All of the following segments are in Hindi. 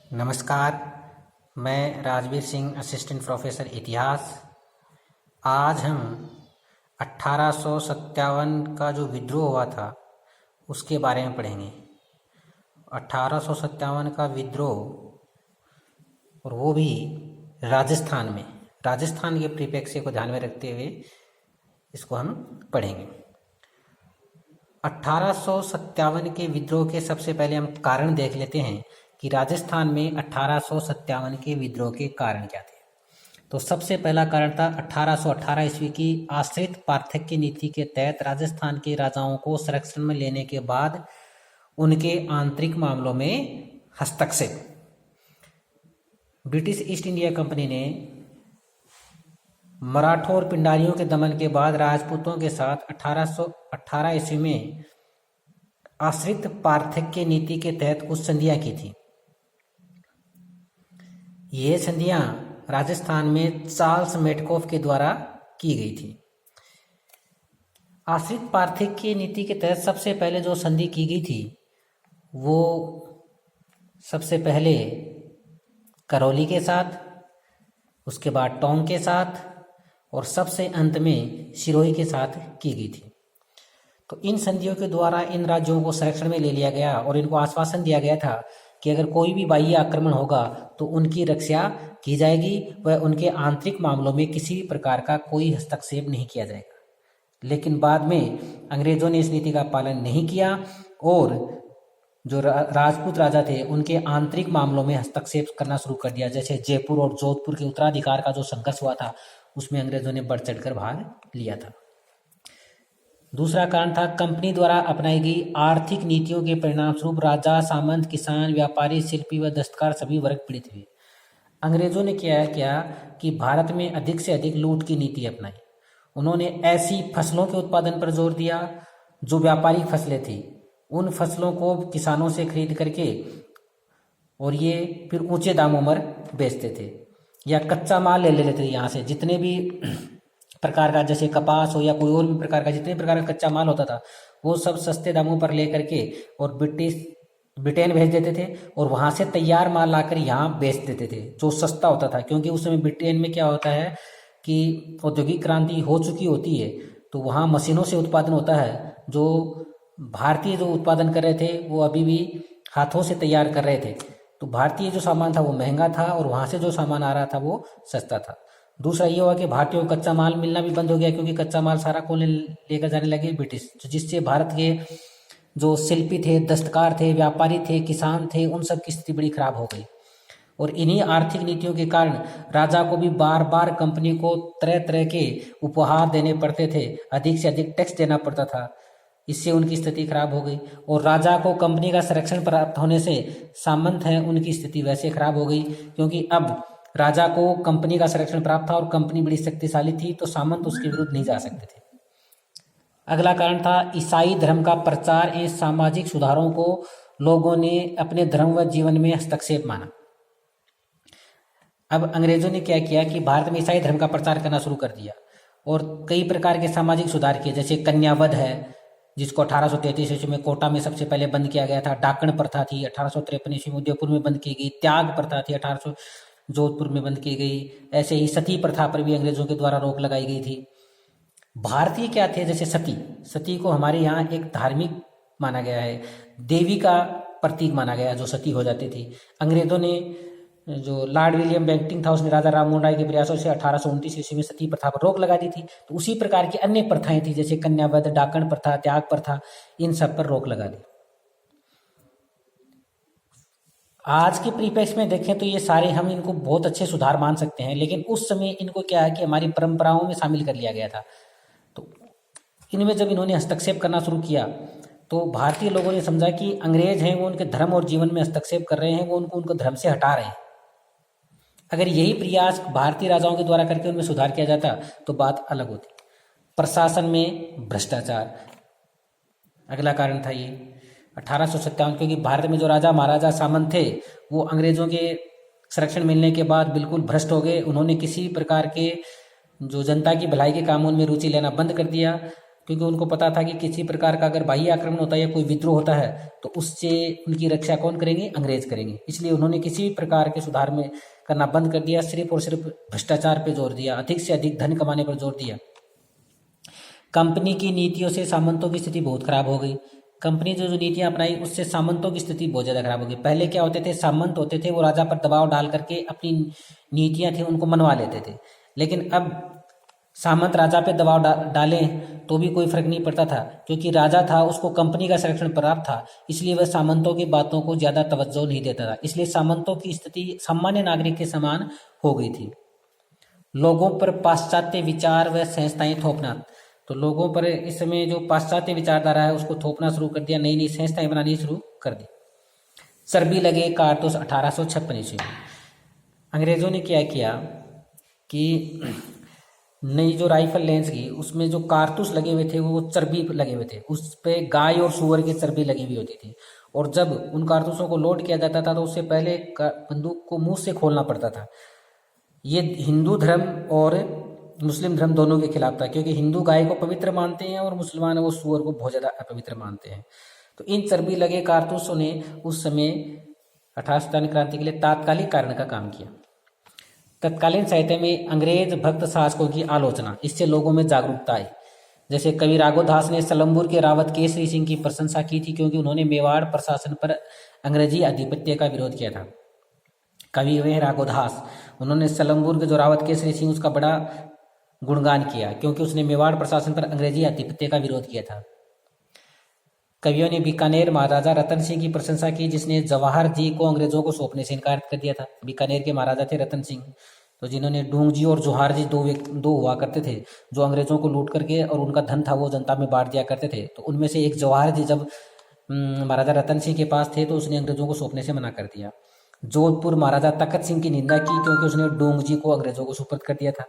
नमस्कार। मैं राजवीर सिंह, असिस्टेंट प्रोफेसर इतिहास। आज हम 1857 का जो विद्रोह हुआ था उसके बारे में पढ़ेंगे। 1857 का विद्रोह, और वो भी राजस्थान में। राजस्थान के परिप्रेक्ष्य को ध्यान में रखते हुए इसको हम पढ़ेंगे। 1857 के विद्रोह के सबसे पहले हम कारण देख लेते हैं कि राजस्थान में 1857 के विद्रोह के कारण क्या थे। तो सबसे पहला कारण था 1818 ईस्वी की आश्रित पार्थक्य नीति के तहत राजस्थान के राजाओं को संरक्षण में लेने के बाद उनके आंतरिक मामलों में हस्तक्षेप। ब्रिटिश ईस्ट इंडिया कंपनी ने मराठों और पिंडारियों के दमन के बाद राजपूतों के साथ 1818 ईस्वी में आश्रित पार्थक्य नीति के तहत कुछ संधियां की थी। ये संधियां राजस्थान में चार्ल्स मेटकॉफ के द्वारा की गई थी। आश्रित पार्थक्य नीति के तहत सबसे पहले जो संधि की गई थी वो सबसे पहले करौली के साथ, उसके बाद टोंक के साथ और सबसे अंत में सिरोही के साथ की गई थी। तो इन संधियों के द्वारा इन राज्यों को संरक्षण में ले लिया गया और इनको आश्वासन दिया गया था कि अगर कोई भी बाह्य आक्रमण होगा तो उनकी रक्षा की जाएगी, वह उनके आंतरिक मामलों में किसी भी प्रकार का कोई हस्तक्षेप नहीं किया जाएगा। लेकिन बाद में अंग्रेजों ने इस नीति का पालन नहीं किया और जो राजपूत राजा थे उनके आंतरिक मामलों में हस्तक्षेप करना शुरू कर दिया। जैसे जयपुर और जोधपुर के उत्तराधिकार का जो संघर्ष हुआ था उसमें अंग्रेजों ने बढ़ चढ़कर भाग लिया था। दूसरा कारण था कंपनी द्वारा अपनाई गई आर्थिक नीतियों के परिणाम स्वरूप राजा, सामंत, किसान, व्यापारी, शिल्पी व दस्तकार सभी वर्ग पीड़ित हुए। अंग्रेजों ने क्या कि भारत में अधिक से अधिक लूट की नीति अपनाई। उन्होंने ऐसी फसलों के उत्पादन पर जोर दिया जो व्यापारिक फसलें थी, उन फसलों को किसानों से खरीद करके और ये फिर ऊंचे दामों पर बेचते थे, या कच्चा माल ले लेते थे। यहाँ से जितने भी प्रकार का, जैसे कपास हो या कोई और भी प्रकार का, जितने प्रकार का कच्चा माल होता था वो सब सस्ते दामों पर ले करके और ब्रिटेन भेज देते थे और वहाँ से तैयार माल लाकर यहाँ बेच देते थे जो सस्ता होता था। क्योंकि उस समय ब्रिटेन में क्या होता है कि औद्योगिक क्रांति हो चुकी होती है तो वहाँ मशीनों से उत्पादन होता है। जो भारतीय जो उत्पादन कर रहे थे वो अभी भी हाथों से तैयार कर रहे थे, तो भारतीय जो सामान था वो महंगा था और वहाँ से जो सामान आ रहा था वो सस्ता था। दूसरा ये हुआ कि भारतीयों को कच्चा माल मिलना भी बंद हो गया क्योंकि कच्चा माल सारा कौन लेकर जाने लगे? ब्रिटिश। तो जिससे भारत के जो शिल्पी थे, दस्तकार थे, व्यापारी थे, किसान थे, उन सब की स्थिति बड़ी खराब हो गई। और इन्हीं आर्थिक नीतियों के कारण राजा को भी बार बार कंपनी को तरह तरह के उपहार देने पड़ते थे, अधिक से अधिक टैक्स देना पड़ता था। इससे उनकी स्थिति खराब हो गई और राजा को कंपनी का संरक्षण प्राप्त होने से सामंत हैं उनकी स्थिति वैसे खराब हो गई, क्योंकि अब राजा को कंपनी का संरक्षण प्राप्त था और कंपनी बड़ी शक्तिशाली थी तो सामंत उसके विरुद्ध नहीं जा सकते थे। अगला कारण था ईसाई धर्म का प्रचार एवं सामाजिक सुधारों को लोगों ने अपने धर्म व जीवन में हस्तक्षेप माना। अब अंग्रेजों ने क्या किया कि भारत में ईसाई धर्म का प्रचार करना शुरू कर दिया और कई प्रकार के सामाजिक सुधार किए। जैसे कन्यावध है जिसको 1833 ईस्वी में कोटा में सबसे पहले बंद किया गया था। डाकण प्रथा थी 1853 ईस्वी में उदयपुर में बंद की गई। त्याग प्रथा थी 1800 जोधपुर में बंद की गई। ऐसे ही सती प्रथा पर भी अंग्रेजों के द्वारा रोक लगाई गई थी। भारतीय क्या थे? जैसे सती को हमारे यहाँ एक धार्मिक माना गया है, देवी का प्रतीक माना गया जो सती हो जाती थी। अंग्रेजों ने, जो लॉर्ड विलियम बेंटिंग था, उसने राजा राममोहन राय के प्रयासों से 1829 ईस्वी में सती प्रथा पर रोक लगा दी थी। तो उसी प्रकार की अन्य प्रथाएं थी जैसे कन्यावध, डाकण प्रथा, त्याग प्रथा, इन सब पर रोक लगा दी। आज के परिप्रेक्ष्य में देखें तो ये सारे हम इनको बहुत अच्छे सुधार मान सकते हैं, लेकिन उस समय इनको क्या है कि हमारी परंपराओं में शामिल कर लिया गया था। तो इनमें जब इन्होंने हस्तक्षेप करना शुरू किया तो भारतीय लोगों ने समझा कि अंग्रेज हैं वो उनके धर्म और जीवन में हस्तक्षेप कर रहे हैं, वो उनको धर्म से हटा रहे हैं। अगर यही प्रयास भारतीय राजाओं के द्वारा करके उनमें सुधार किया जाता तो बात अलग होती। प्रशासन में भ्रष्टाचार अगला कारण था ये 1857, क्योंकि भारत में जो राजा महाराजा सामंत थे वो अंग्रेजों के संरक्षण मिलने के बाद बिल्कुल भ्रष्ट हो गए। उन्होंने किसी प्रकार के जो जनता की भलाई के कामों में रुचि लेना बंद कर दिया। क्योंकि उनको पता था कि किसी प्रकार का अगर बाह्य आक्रमण होता है या कोई विद्रोह होता है तो उससे उनकी रक्षा कौन करेंगे? अंग्रेज करेंगे। इसलिए उन्होंने किसी भी प्रकार के सुधार में करना बंद कर दिया, सिर्फ और सिर्फ भ्रष्टाचार पे जोर दिया, अधिक से अधिक धन कमाने पर जोर दिया। कंपनी की नीतियों से सामंतों की स्थिति बहुत खराब हो गई। कंपनी जो जो नीतियां अपनाई उससे सामंतों की स्थिति बहुत ज़्यादा खराब हो गई। पहले क्या होते थे, सामंत होते थे वो राजा पर दबाव डाल करके अपनी नीतियां थी उनको मनवा लेते थे, लेकिन अब सामंत राजा पे दबाव डालें तो भी कोई फर्क नहीं पड़ता था, क्योंकि राजा था उसको कंपनी का संरक्षण प्राप्त था, इसलिए वह सामंतों की बातों को ज़्यादा तवज्जो नहीं देता था। इसलिए सामंतों की स्थिति सामान्य नागरिक के समान हो गई थी। लोगों पर पाश्चात्य विचार व संस्थाएं थोपना, तो लोगों पर इस समय जो पाश्चात्य विचारधारा है उसको थोपना शुरू कर दिया, नई नई संस्थाएं बनानी शुरू कर दी। चर्बी लगे कारतूस 1856 ईस्वी में अंग्रेजों ने क्या किया कि नई जो राइफल लेंस की उसमें जो कारतूस लगे हुए थे वो चर्बी लगे हुए थे, उस पे गाय और सुअर की चर्बी लगी हुई होती थी, और जब उन कारतूसों को लोड किया जाता था तो उससे पहले बंदूक को मुंह से खोलना पड़ता था। ये हिंदू धर्म और मुस्लिम धर्म दोनों के खिलाफ था, क्योंकि हिंदू गाय को पवित्र मानते हैं और मुसलमान वो सुअर को बहुत ज़्यादा अपवित्र मानते हैं। तो इन चर्बी लगे कारतूसों ने उस समय 1857 क्रांति के लिए तात्कालिक कारण का काम किया। तत्कालीन साहित्य में अंग्रेज भक्त शासकों की आलोचना, इससे लोगों में जागरूकता आई। जैसे कवि राघोदास ने सलम्बुर के रावत केसरी सिंह की प्रशंसा की थी, क्योंकि उन्होंने मेवाड़ प्रशासन पर अंग्रेजी आधिपत्य का विरोध किया था। कवि वे राघोदास, उन्होंने सलम्बुर के जो रावत केसरी सिंह उसका बड़ा गुणगान किया, क्योंकि उसने मेवाड़ प्रशासन पर अंग्रेजी आधिपत्य का विरोध किया था। कवियों ने बीकानेर महाराजा रतन सिंह की प्रशंसा की, जिसने जवाहर जी को अंग्रेजों को सौंपने से इनकार कर दिया था। बीकानेर के महाराजा थे रतन सिंह, तो जिन्होंने डूंग जी और जोहार जी दो हुआ करते थे, जो अंग्रेजों को लूट करके और उनका धन था वो जनता में बांट दिया करते थे। तो उनमें से एक जवाहर जी जब महाराजा रतन सिंह के पास थे तो उसने अंग्रेजों को सौंपने से मना कर दिया। जोधपुर महाराजा तखत सिंह की निंदा की, क्योंकि उसने डोंग जी को अंग्रेजों को सुपुर्द कर दिया था।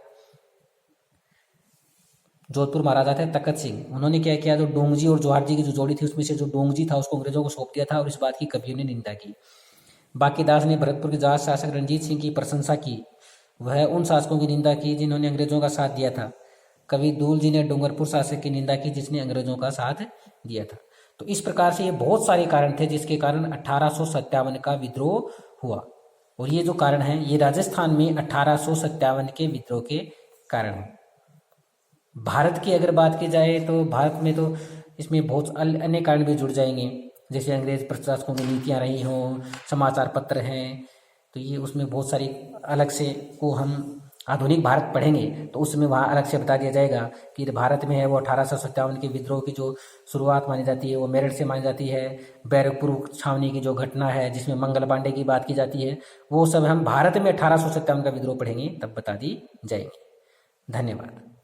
जोधपुर महाराजा थे तखत सिंह, उन्होंने क्या किया, जो डोंगजी और जोहार जी की जो जोड़ी थी उसमें से जो डोंगजी था उसको अंग्रेजों को सौंप दिया था, और इस बात की कवियों ने निंदा की। बाकीदास ने भरतपुर के जहाज शासक रणजीत सिंह की प्रशंसा की, वह उन शासकों की निंदा की जिन्होंने अंग्रेजों का साथ दिया था। कवि दूल जी ने डूंगरपुर शासक की निंदा की, जिसने अंग्रेजों का साथ दिया था। तो इस प्रकार से ये बहुत सारे कारण थे जिसके कारण 1857 का विद्रोह हुआ, और ये जो कारण है ये राजस्थान में 1857 के विद्रोह के कारण है। भारत की अगर बात की जाए तो भारत में तो इसमें बहुत अन्य कारण भी जुड़ जाएंगे, जैसे अंग्रेज प्रशासकों की नीतियाँ रही हों, समाचार पत्र हैं, तो ये उसमें बहुत सारी अलग से को हम आधुनिक भारत पढ़ेंगे तो उसमें वहाँ अलग से बता दिया जाएगा कि भारत में है वो 1857 के विद्रोह की जो शुरुआत मानी जाती है वो मेरठ से मानी जाती है। बैरकपुर छावनी की जो घटना है जिसमें मंगल पांडे की बात की जाती है, वो सब हम भारत में 1857 का विद्रोह पढ़ेंगे तब बता दी जाएगी। धन्यवाद।